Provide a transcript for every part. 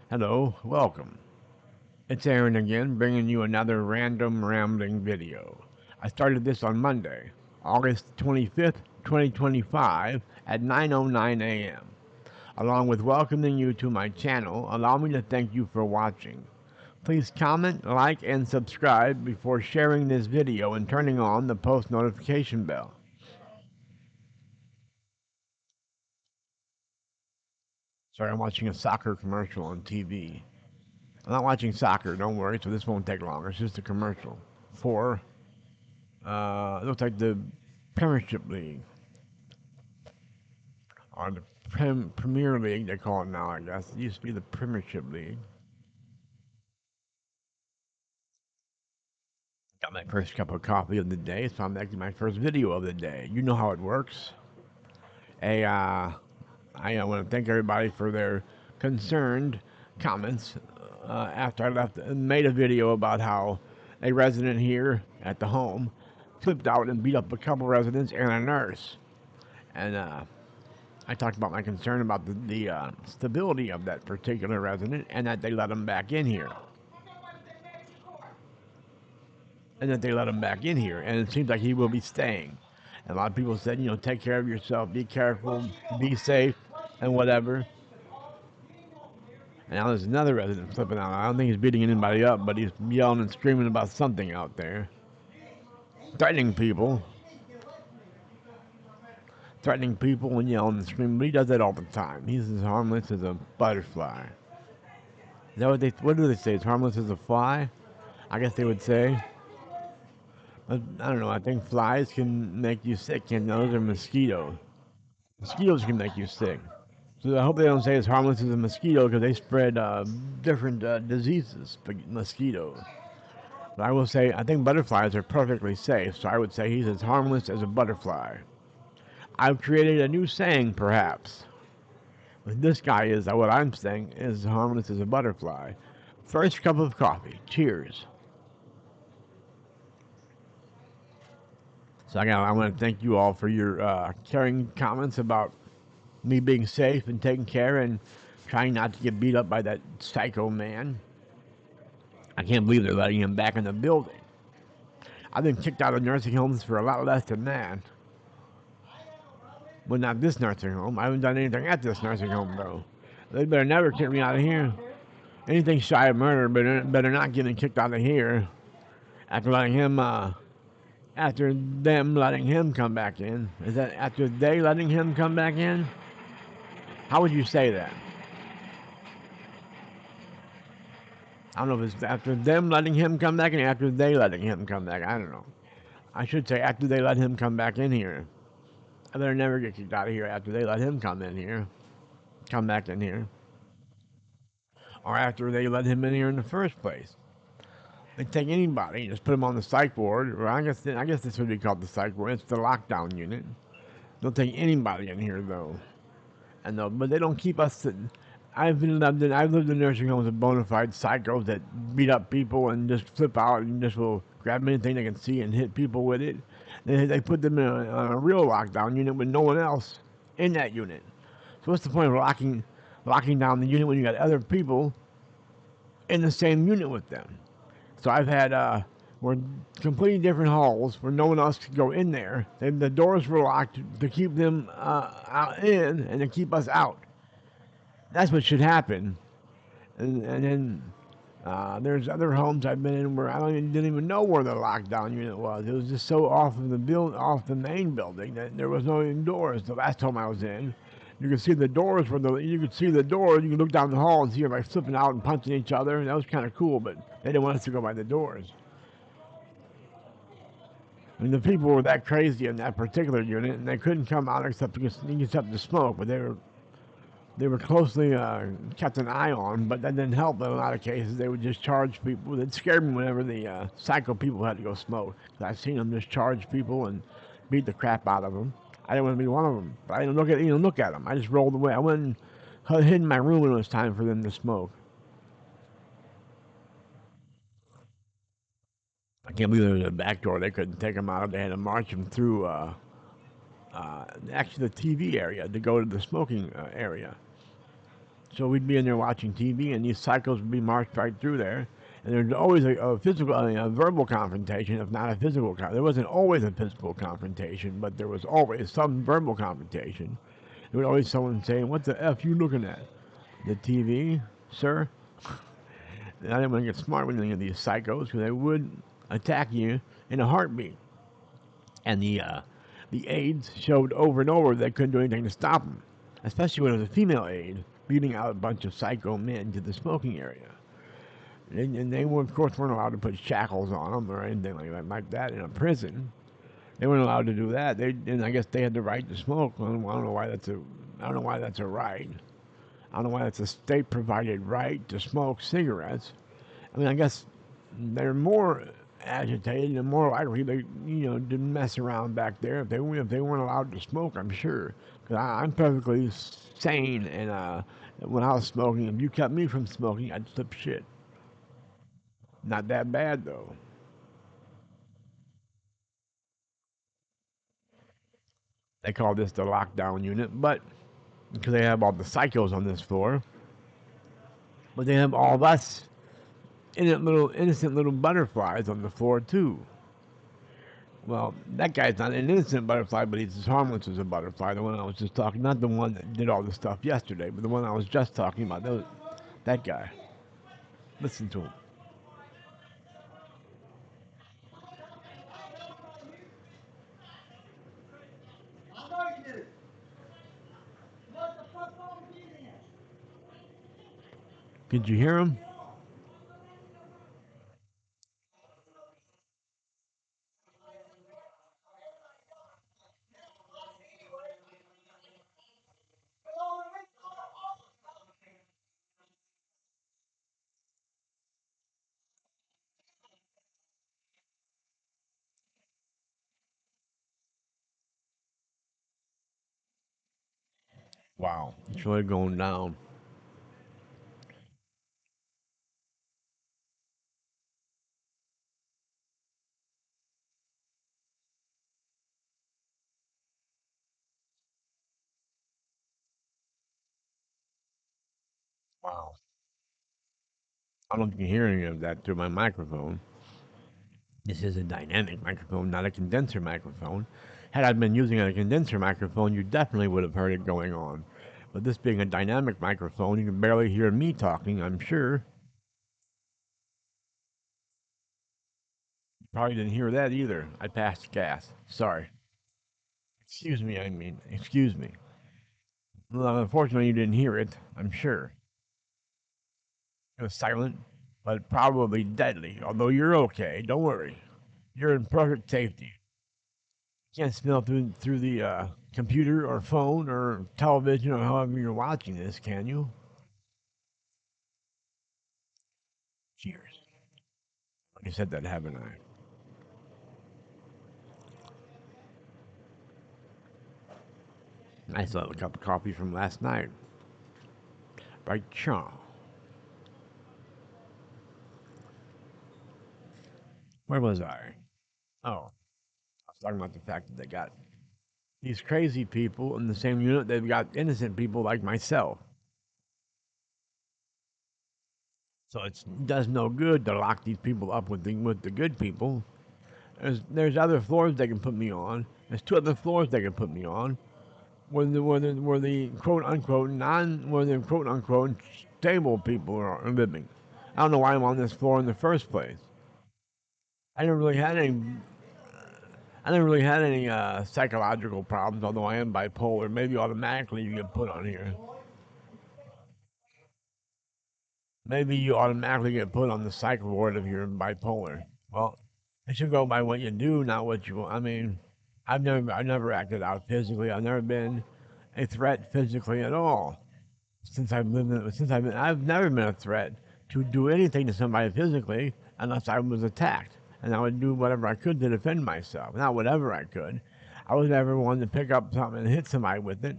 Hello, welcome. It's Aaron again, bringing you another random rambling video. I started this on Monday, August 25th, 2025 at 9:09 a.m. Along with welcoming you to my channel, allow me to thank you for watching. Please comment, like, and subscribe before sharing this video and turning on the post notification bell. Sorry, I'm watching a soccer commercial on TV. I'm not watching soccer, don't worry, so this won't take long. It's just a commercial for it looks like the Premiership League or the Premier League. They call it now, I guess. It used to be the Premiership League. Got my first cup of coffee of the day, so I'm making my first video of the day. You know how it works. Hey, I want to thank everybody for their concerned comments after I left and made a video about how a resident here at the home flipped out and beat up a couple residents and a nurse. And I talked about my concern about the stability of that particular resident and that they let him back in here. And that they let him back in here. And it seems like he will be staying. And a lot of people said, take care of yourself, be careful, be safe, and whatever. And now there's another resident flipping out. I don't think he's beating anybody up, but he's yelling and screaming about something out there. Threatening people. Threatening people and yelling and screaming. But he does that all the time. He's as harmless as a butterfly. Is that what do they say? It's harmless as a fly? I guess they would say. But I don't know. I think flies can make you sick, and those are mosquitoes. Mosquitoes can make you sick. So I hope they don't say it's harmless as a mosquito because they spread different diseases, mosquitoes. But I will say, I think butterflies are perfectly safe, so I would say he's as harmless as a butterfly. I've created a new saying, perhaps. But this guy is, what I'm saying, is harmless as a butterfly. First cup of coffee. Cheers. So I want to thank you all for your caring comments about me being safe and taking care and trying not to get beat up by that psycho man. I can't believe they're letting him back in the building. I've been kicked out of nursing homes for a lot less than that. But not this nursing home. I haven't done anything at this nursing home, though. They better never kick me out of here. Anything shy of murder better not get me kicked out of here after letting him, after them letting him come back in. Is that after they letting him come back in? How would you say that? I don't know if it's after them letting him come back in or after they letting him come back. I don't know. I should say after they let him come back in here. I better never get kicked out of here after they let him come in here. Come back in here. Or after they let him in here in the first place. They take anybody, just put them on the psych ward, or I guess this would be called the psych ward. It's the lockdown unit. They'll take anybody in here though, but they don't keep us. I've lived in nursing homes with bona fide psychos that beat up people and just flip out and just will grab anything they can see and hit people with it. They put them in a real lockdown unit with no one else in that unit. So what's the point of locking down the unit when you got other people in the same unit with them? So I've had were completely different halls where no one else could go in there. The doors were locked to keep them out in and to keep us out. That's what should happen. And then there's other homes I've been in where didn't even know where the lockdown unit was. It was just so off of off the main building that there was no even doors. The last home I was in, you could see the doors you could see the doors. You could look down the hall and see everybody flipping out and punching each other. That was kind of cool, but they didn't want us to go by the doors. I mean, the people were that crazy in that particular unit, and they couldn't come out except to smoke. But they were closely kept an eye on, but that didn't help in a lot of cases. They would just charge people. It scared me whenever the psycho people had to go smoke. I've seen them just charge people and beat the crap out of them. I didn't want to be one of them, but I didn't look at them. I just rolled away. I went and hid in my room when it was time for them to smoke. I can't believe there was a back door. They couldn't take them out. They had to march them through actually the TV area to go to the smoking area. So we'd be in there watching TV, and these cycles would be marched right through there. And there's always a physical, I mean, a verbal confrontation, if not a physical. There wasn't always a physical confrontation, but there was always some verbal confrontation. There was always someone saying, "What the f you looking at? The TV, sir?" And I didn't want to get smart with any of these psychos because they would attack you in a heartbeat. And the aides showed over and over they couldn't do anything to stop them, especially when it was a female aide leading out a bunch of psycho men to the smoking area. And they were, of course, weren't allowed to put shackles on them or anything like that in a prison. They weren't allowed to do that. And I guess they had the right to smoke. I don't know why that's a, I don't know why that's a right. I don't know why that's a state-provided right to smoke cigarettes. I mean, I guess they're more agitated and more likely they, didn't mess around back there if they weren't allowed to smoke. I'm sure, because I'm perfectly sane, and when I was smoking, if you kept me from smoking, I'd slip shit. Not that bad though. They call this the lockdown unit, but because they have all the psychos on this floor, but they have all of us innocent little butterflies on the floor too. Well, that guy's not an innocent butterfly, but he's as harmless as a butterfly. The one I was just talking, not the one that did all the stuff yesterday, but the one I was just talking about. That guy. Listen to him. Did you hear him? Wow, it's really going down. Wow. I don't think you can hear any of that through my microphone. This is a dynamic microphone, not a condenser microphone. Had I been using a condenser microphone, you definitely would have heard it going on. But this being a dynamic microphone, you can barely hear me talking, I'm sure. You probably didn't hear that either. I passed gas. Sorry. Excuse me, I mean, excuse me. Well, unfortunately, you didn't hear it, I'm sure. It was silent, but probably deadly. Although you're okay, don't worry. You're in perfect safety. You can't smell through the computer or phone or television or however you're watching this, can you? Cheers. I said that, haven't I? I still have a cup of coffee from last night. By Chaw. Where was I? Oh, I was talking about the fact that they got these crazy people in the same unit. They've got innocent people like myself. So it does no good to lock these people up with the good people. There's other floors they can put me on. There's two other floors they can put me on where the quote unquote where the quote unquote stable people are living. I don't know why I'm on this floor in the first place. I never really had any. I never really had any psychological problems, although I am bipolar. Maybe automatically you get put on here. Maybe you automatically get put on the psych ward if you're bipolar. Well, it should go by what you do, not what you want. I mean, I've never acted out physically. I've never been a threat physically at all. I've never been a threat to do anything to somebody physically unless I was attacked, and I would do whatever I could to defend myself. Not whatever I could. I was never one to pick up something and hit somebody with it.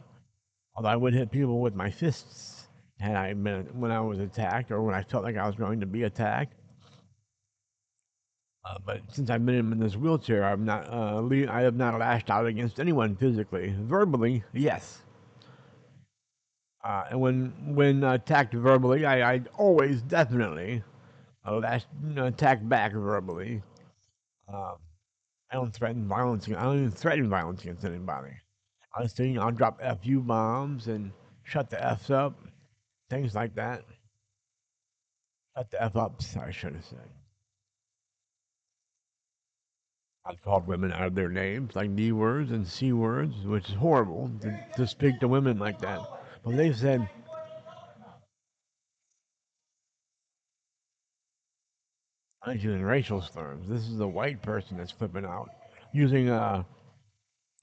Although I would hit people with my fists had I been when I was attacked or when I felt like I was going to be attacked. But since I've been in this wheelchair, I have not lashed out against anyone physically. Verbally, yes. And when attacked verbally, I always definitely attack back verbally. Um, I don't threaten violence. I don't even threaten violence against anybody. I'll drop FU bombs and shut the F's up, things like that. Shut the F ups, I should have said. I've called women out of their names, like D words and C words, which is horrible to speak to women like that. But they said, I'm using racial slurs. This is a white person that's flipping out, using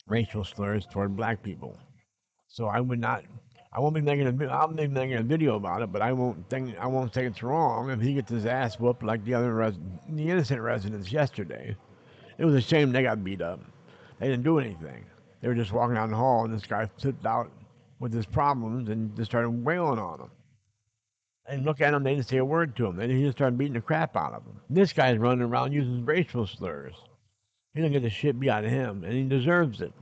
racial slurs toward black people. So I would not. I won't be making I'll be making a video about it, but I won't say it's wrong if he gets his ass whooped like the innocent residents yesterday. It was a shame they got beat up. They didn't do anything. They were just walking down the hall, and this guy flipped out with his problems and just started wailing on them. And look at him, they didn't say a word to him. Then he just started beating the crap out of him. This guy's running around using racial slurs. He didn't get the shit beat out of him, and he deserves it.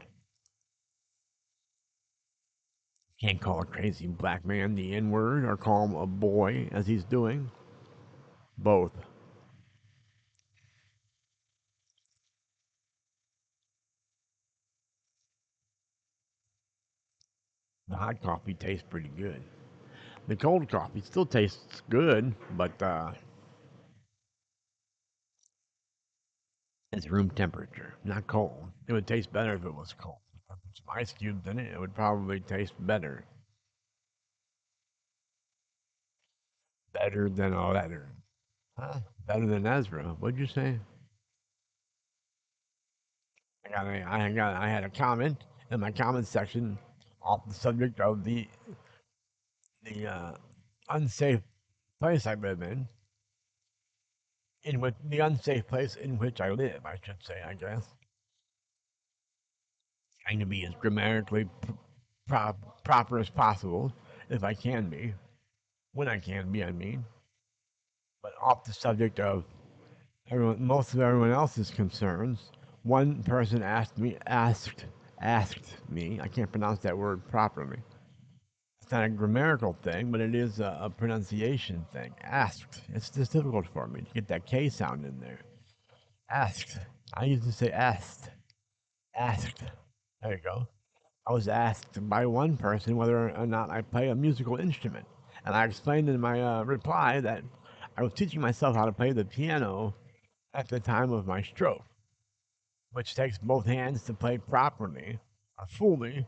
Can't call a crazy black man the N word or call him a boy as he's doing. Both. The hot coffee tastes pretty good. The cold coffee still tastes good, but it's room temperature, not cold. It would taste better if it was cold. If I put some ice cubes in it, it would probably taste better. Better than all that. Huh? Better than Ezra. What'd you say? I had a comment in my comment section off the subject of the unsafe place I live in which the unsafe place in which I live, I should say, I guess. Trying to be as grammatically proper as possible, if I can be, when I can be, I mean. But off the subject of most of everyone else's concerns, one person asked me. I can't pronounce that word properly. It's not a grammatical thing, but it is a pronunciation thing. Asked. It's just difficult for me to get that K sound in there. Asked. I used to say asked. Asked. There you go. I was asked by one person whether or not I play a musical instrument. And I explained in my reply that I was teaching myself how to play the piano at the time of my stroke, which takes both hands to play properly or fully,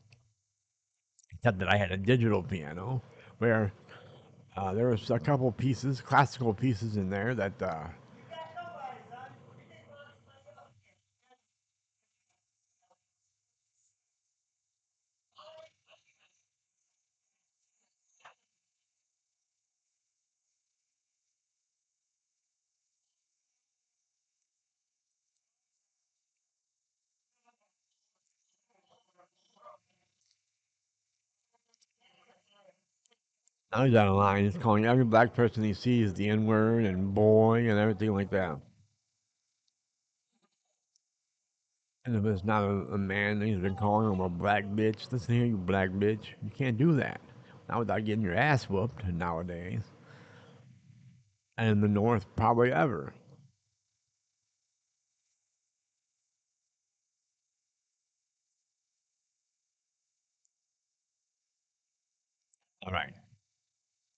except that I had a digital piano where there was a couple pieces, classical pieces in there that now he's out of line. He's calling every black person he sees the N word and boy and everything like that. And if it's not a man, he's been calling him a black bitch. Listen here, you black bitch. You can't do that. Not without getting your ass whooped nowadays. And in the North, probably ever. All right,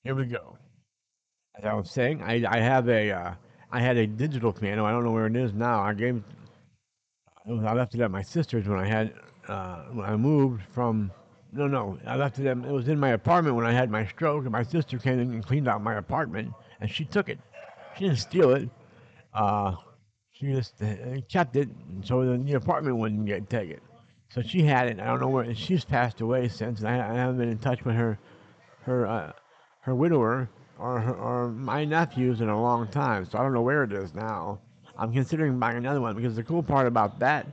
here we go. As I was saying, I had a digital piano. I don't know where it is now. I left it at my sister's when I moved from. No, no, I left it. It was in my apartment when I had my stroke, and my sister came in and cleaned out my apartment, and she took it. She didn't steal it. Uh, she just kept it so the apartment wouldn't get taken. So she had it. I don't know where. She's passed away since. And I haven't been in touch with her her widower or my nephews in a long time. So I don't know where it is now. I'm considering buying another one because the cool part about that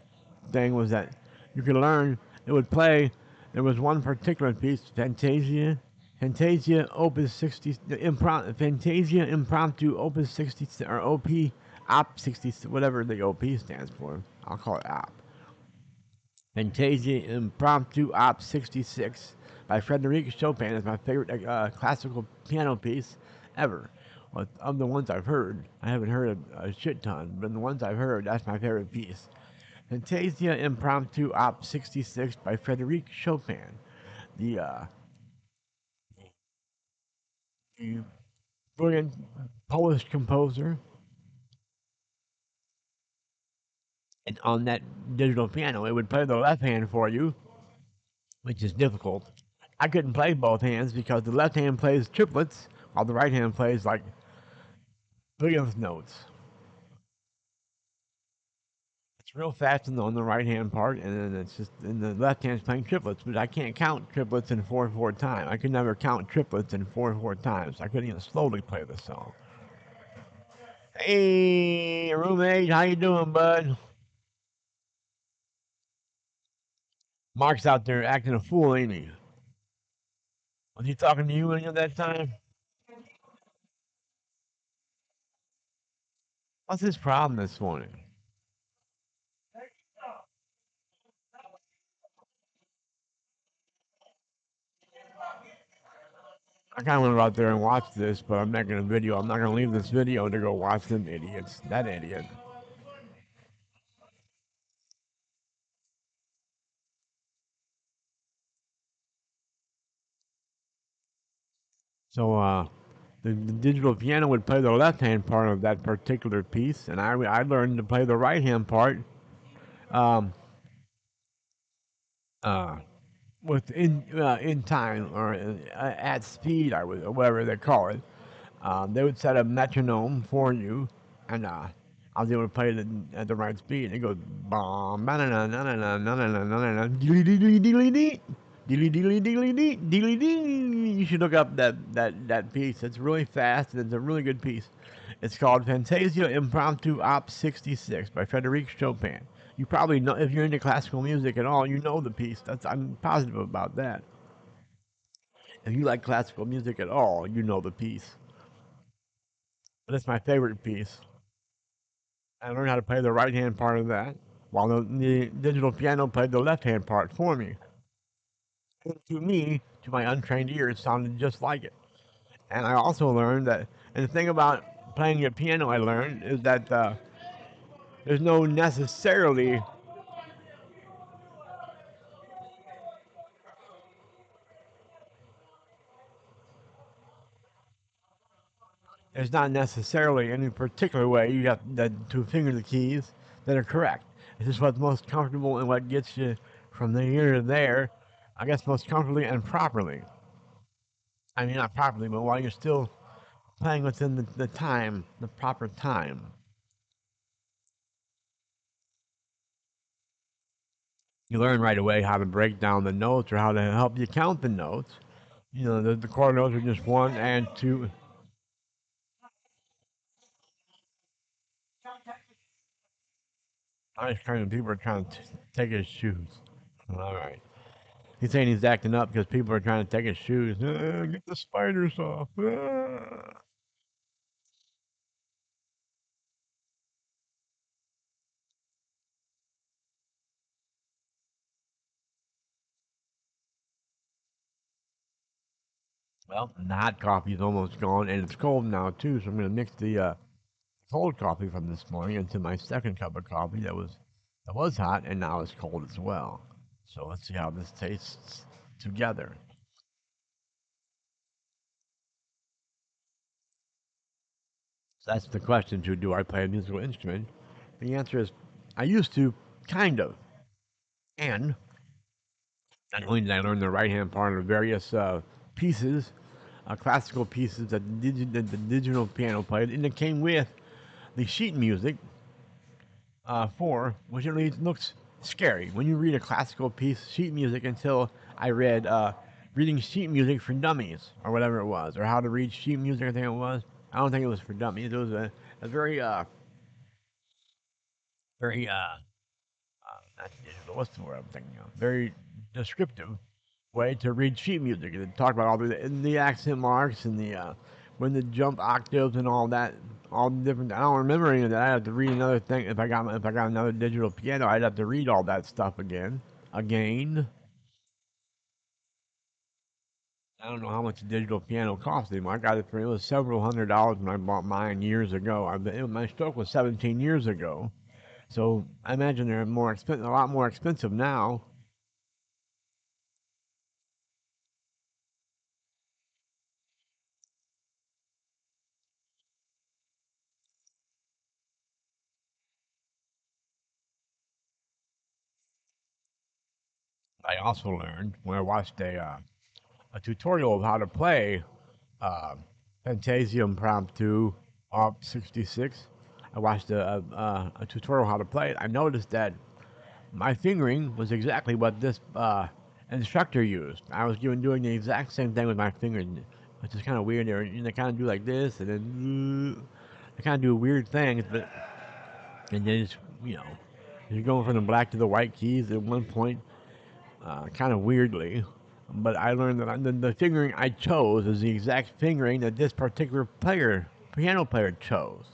thing was that you could learn. It would play. There was one particular piece, Fantasia Opus 60, Fantasia Impromptu Opus 60 or Op 60, whatever the OP stands for. I'll call it Op. Fantasia Impromptu Op 66 by Frédéric Chopin is my favorite classical piano piece ever. Well, of the ones I've heard, I haven't heard a shit ton, but the ones I've heard, that's my favorite piece. Fantasia Impromptu Op 66 by Frédéric Chopin, the, uh, the brilliant Polish composer. And on that digital piano, it would play the left hand for you, which is difficult. I couldn't play both hands because the left hand plays triplets while the right hand plays like billionth notes. It's real fast on the right hand part, and then it's just in the left hand's playing triplets. But I can't count triplets in 4/4 time. I could never count triplets in 4/4 times. I couldn't even slowly play the song. Hey, roommate, how you doing, bud? Mark's out there acting a fool, ain't he? Was he talking to you any of that time? What's his problem this morning? I kind of want to go out there and watch this, but I'm not going to video. I'm not going to leave this video to go watch them idiots. That idiot. So, the digital piano would play the left hand part of that particular piece, and I learned to play the right hand part um, uh, in time or at speed, I would, or whatever they call it. They would set a metronome for you, and I was able to play it at the right speed. It goes bum, ba na na na na na na na na na deely deely deely dee, deely deely deely dee, deely dee. You should look up that piece. It's really fast and it's a really good piece. It's called Fantasia Impromptu Op 66 by Frédéric Chopin. You probably know if you're into classical music at all. You know the piece. I'm positive about that. If you like classical music at all, you know the piece. But it's my favorite piece. I learned how to play the right hand part of that, while the digital piano played the left hand part for me. And to me, to my untrained ear, it sounded just like it. And I also learned that, and the thing about playing the piano I learned is that there's no necessarily, there's not necessarily any particular way you have to finger the keys that are correct. It's just what's most comfortable and what gets you from here to there, I guess most comfortably and properly. I mean, not properly, but while you're still playing within the time, the proper time. You learn right away how to break down the notes or how to help you count the notes. You know, the chord notes are just one and two. Nice kind of people are trying to take his shoes. All right. He's saying he's acting up because people are trying to take his shoes. Get the spiders off. Well, the hot coffee is almost gone, and it's cold now too. So I'm going to mix the cold coffee from this morning into my second cup of coffee that was hot and now it's cold as well. So let's see how this tastes together. So that's the question to do I play a musical instrument? The answer is I used to, kind of. And not only did I learn the right hand part of various pieces, classical pieces that the digital piano played, and it came with the sheet music for, which at least looks scary when you read a classical piece, sheet music, until I read reading sheet music for dummies or whatever it was, or how to read sheet music. I think it was. I don't think it was for dummies. It was a very very not digital. What's the word I'm thinking of? Very descriptive way to read sheet music. And talk about all the accent marks and the when the jump octaves and all that, all the different. I don't remember any of that. I have to read another thing. If I got another digital piano, I'd have to read all that stuff again. I don't know how much a digital piano costs anymore. I got it for it was several $100s when I bought mine years ago. My stroke was 17 years ago, so I imagine they're a lot more expensive now. I also learned when I watched a tutorial of how to play uh, Fantasie Impromptu Op 66. I watched a tutorial how to play it. I noticed that my fingering was exactly what this instructor used. I was doing the exact same thing with my fingers, which is kind of weird. They kind of do like this, and then they kind of do weird things, but and then it's you know you're going from the black to the white keys at one point, kind of weirdly. But I learned that the fingering I chose is the exact fingering that this particular piano player, chose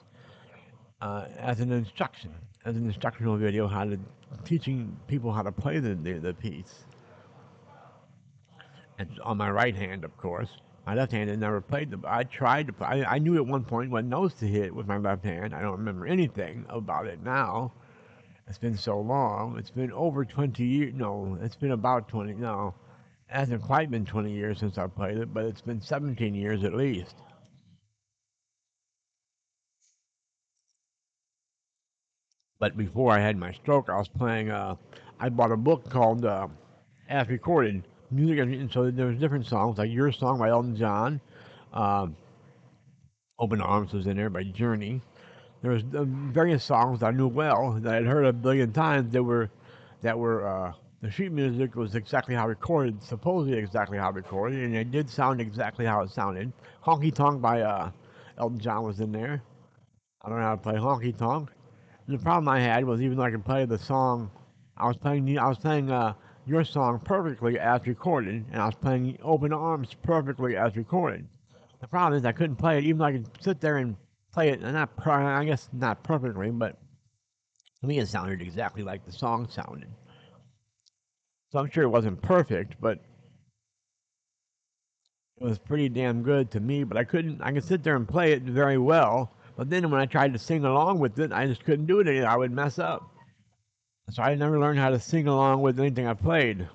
as an instruction, as an instructional video, how to teaching people how to play the piece. And on my right hand, of course. My left hand had never played the. I tried to play. I knew at one point what notes to hit with my left hand. I don't remember anything about it now. It's been so long. It's been over 20 years. No, it's been about 20. No, it hasn't quite been 20 years since I played it, but it's been 17 years at least. But before I had my stroke, I was playing. I bought a book called As Recorded Music, and so there was different songs like Your Song by Elton John. Um, Open Arms was in there by Journey. There was various songs I knew well that I'd heard a billion times that were the sheet music was exactly how recorded, supposedly exactly how recorded, and it did sound exactly how it sounded. Honky Tonk by Elton John was in there. I don't know how to play honky tonk. And the problem I had was even though I could play the song, I was playing your song perfectly as recorded, and I was playing Open Arms perfectly as recorded. The problem is I couldn't play it, even though I could sit there and play it, and I guess not perfectly, but to me it sounded exactly like the song sounded. So I'm sure it wasn't perfect, but it was pretty damn good to me. But I could sit there and play it very well, but then when I tried to sing along with it, I just couldn't do it. I would mess up. So I never learned how to sing along with anything I played.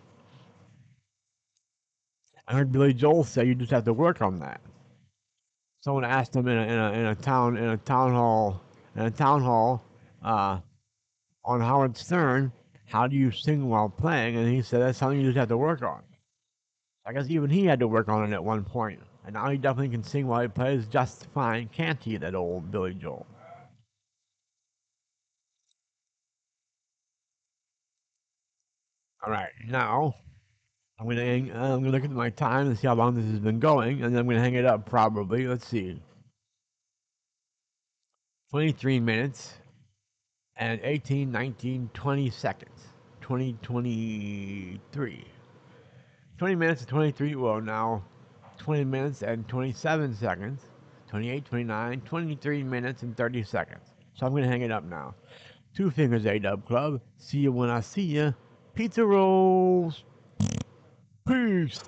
I heard Billy Joel say you just have to work on that. Someone asked him in a town hall uh, on Howard Stern, how do you sing while playing? And he said that's something you just have to work on. I guess even he had to work on it at one point, and now he definitely can sing while he plays just fine, can't he? That old Billy Joel. All right, now I'm gonna look at my time and see how long this has been going, and then I'm gonna hang it up probably. Let's see, 23 minutes and 18, 19, 20 seconds. 2023. 20 minutes and 23, well, now 20 minutes and 27 seconds. 28, 29, 23 minutes and 30 seconds. So I'm going to hang it up now. Two fingers, A-Dub Club. See you when I see you. Pizza rolls. Peace.